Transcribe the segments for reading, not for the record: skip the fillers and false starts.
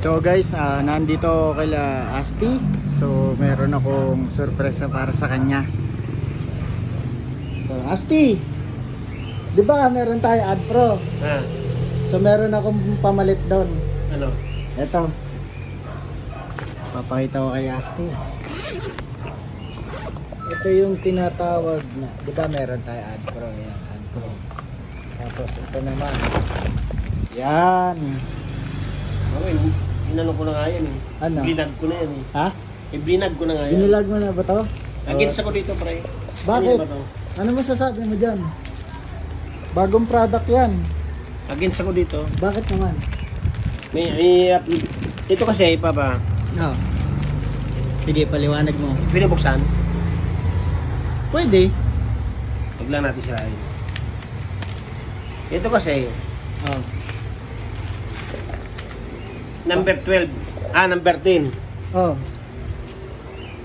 So guys, nandito ako kay Asti. So meron akong sorpresa para sa kanya. So Asti, di ba meron tayo Ad Pro? So meron akong pamalit doon. Ano? Ito. Papakita ko kay Asti. Ito yung tinatawag na, di ba meron tayo Ad Pro? Yan, Ad Pro. Tapos ito naman. Yan. Okay, inano ko na nga yan eh. Ano? Blinag ko na yan eh. Ha? I-blinag ko na nga yan. Binilag mo na ba to? Against ako dito, pre. Bakit? Ano ba to? Ano masasabi mo dyan? Bagong product yan. Against ako dito. Bakit naman? Ito kasi, Papa. No. Sige, paliwanag mo. Pwede buksan. Pwede. Huwag lang natin sirain. Ito kasi, Oh. number 12. Number 10. Oh.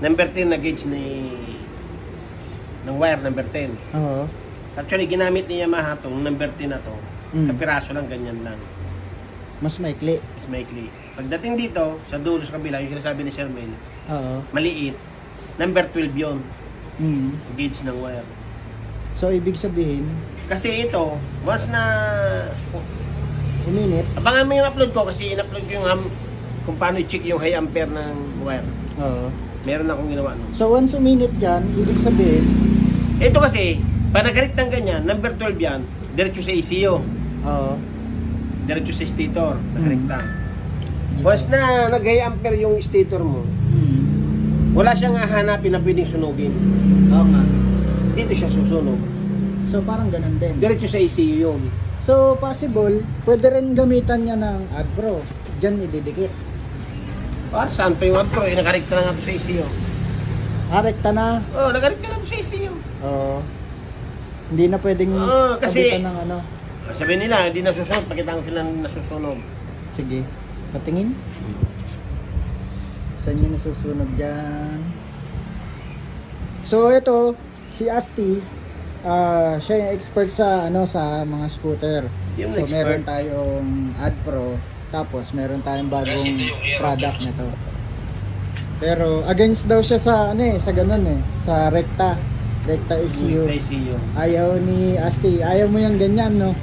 Number 10 na gauge ng wire, number 10. Oo. Actually, ginamit ni Yamaha itong number 10 na to. Kapiraso lang, ganyan lang. Mas maikli. Mas maikli. Pagdating dito, sa dulo sa kabila, yung sinasabi ni Sir Mel, Oo. maliit. Number 12 yun. Mm. Gauge ng wire. So, ibig sabihin, Kasi ito, once na... uminit. Abangan mo yung upload ko kasi in-upload ko yung kung paano i-check yung high ampere ng wire. Oo. Meron akong ginawa nun. So, once uminit yan, ibig sabihin, Ito kasi, pag nagalit ng ganyan, number 12 yan, diretso sa ECU. oo. Diretso sa stator, nagalikta. Once na nag-high ampere yung stator mo, wala siyang hahanapin na pwedeng sunugin. Oo nga. Dito siya susunog. So, parang ganun din. Diretso sa ECU yun. So, possible, pwede rin gamitan niya ng Ad Pro. Diyan ididikit. Para saan pa yung upro? Nakarekta na nga ito sa ECU. Rekta na. Nakarekta na ito sa ECU. Oo. Hindi na pwedeng kasi- kabitan ng ano. Sabi nila, hindi nasusunod. Pakita ko sila nasusunog. Sige, patingin. Saan yung nasusunog dyan? So, ito, si Asti, siya yung expert sa sa mga scooter. Yung So, expert. meron tayong Ad Pro, tapos meron tayong bagong product na to. Pero against daw siya sa sa ganun sa rekta ECU. Sa ECU. Ayaw ni Asti, ayaw mo yung ganyan, no?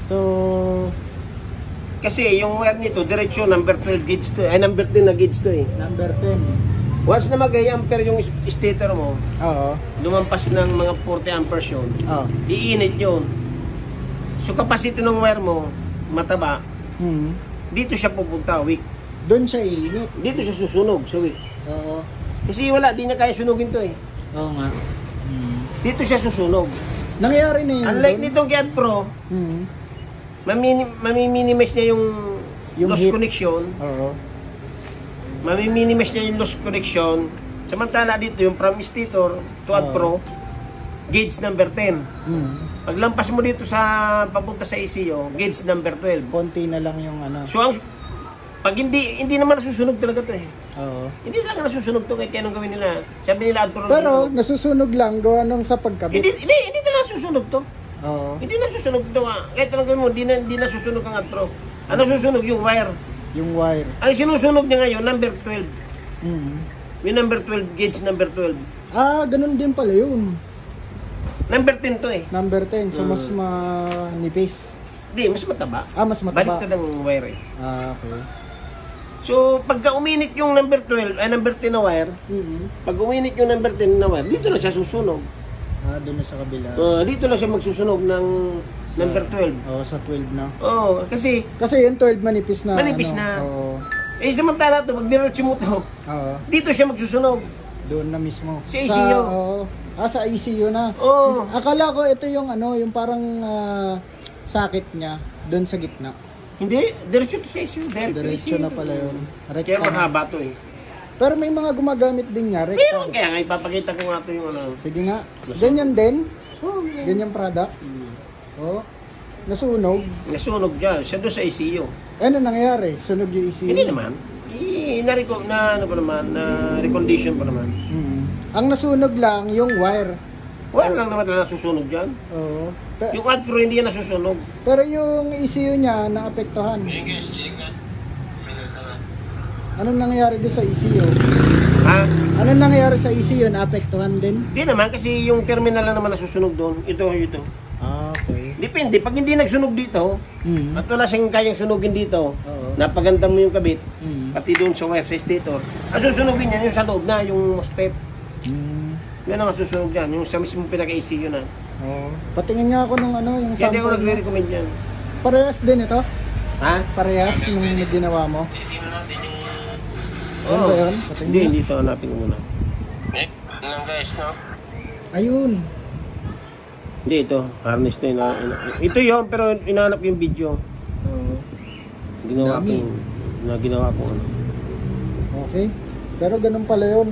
So, Kasi yung wire nito, diretso number 12 gauge to. Ay, number 10 na gauge to eh. number 10. Once na mag-high ampere yung stator mo, Oo. lumampas ng mga 40 amperes yun, Oh. iinit yun. So capacity ng wire mo, mataba, dito siya pupunta, weak. Doon siya iinit. Dito siya susunog, sa weak. Oo. Kasi wala, di niya kaya sunugin to eh. Oo nga. Dito siya susunog. Nangyari na yun. Unlike doon. nitong Kiad Pro, mamiminimise niya yung loss heat. connection. Oo. Mamiminimise niya yung loss connection. Samantala dito, yung from stator to Ad Pro, gauge number 10. Paglampas mo dito sa papunta sa ECU, gauge number 12. Konti na lang yung So pag hindi naman nasusunog talaga to eh. Oo. Hindi talaga nasusunog to kahit anong gawin nila. Sabi nila Ad Pro Pero nasusunog lang gawa nung sa pagkabit. hindi talaga nasusunog to. Oo. Hindi nasusunog to nga. Kahit anong gawin mo, hindi nasusunog ang Ad Pro. Ang nasusunog yung wire. Yung wire. Ang sinusunog niya ngayon, number 12. Mm. Yung number 12, gauge number 12. Ganun din pala yun. Number 10 to eh. Number 10. So, mas manipis. Hindi, mas mataba. Mas mataba. Baliktad ang wire eh. Okay. So, pagka uminit yung number 12, ay number 10 na wire, pag uminit yung number 10 na wire, dito na siya susunog. Doon na sa kabila. Dito na siya magsusunog ng number 12. Sa 12 na. Kasi yung 12 manipis na. Manipis na. Oo. Samantala to, pag diretso mo to, Oo. dito siya magsusunog. Doon na mismo. Sa ECU. Sa ECU na. Oo. Akala ko ito yung yung parang sakit niya doon sa gitna. Hindi, diretso to sa ECU. Diretso na pala yun. Kaya mahaba to eh. Pero may mga gumagamit din niya. Meron kaya nga, ipapakita ko nga to yung Sige nga. Ganyan din. Ganyan product. Nasunog. Nasunog dyan, siya doon sa ECU. Ano nangyari? Sunog yung ECU? Hindi naman. Na-recondition pa naman. Ang nasunog lang yung wire. Wala lang naman na nasusunog dyan. Oo. Yung Ad Pro hindi yan nasusunog. Pero yung ECU niya naapektuhan. Anong nangyayari doon sa ECU? Ha? Anong nangyayari sa ECU? Naapektuhan din? Hindi naman kasi yung terminal lang naman nasusunog doon. Ito. Ah, okay. Depende. Pag hindi nagsunog dito, at wala siyang kayang sunugin dito, Oo. napaganda mo yung kabit, Mm. pati doon sa wire sa stator, ang susunugin yan yung sa loob na, yung MOSFET. Yan ang susunog yan, yung sa mismo pinaka-ECU na. Oh. Patingin nga ako ng ano, yung Kaya di ako sample. nagre-recommend yan. Parehas din ito? Ha? Parehas yung ginawa mo? Ano ba yun? Patingin Hindi, nga. hindi ito. Hanapin ko muna. Lang guys, no? Ayun. Hindi, ito. Harness na yun. Ito yun, pero inahanap yung video. Oo. Ginawa Dami. ko. Ginawa ko ano. Okay. Pero ganun pala yun.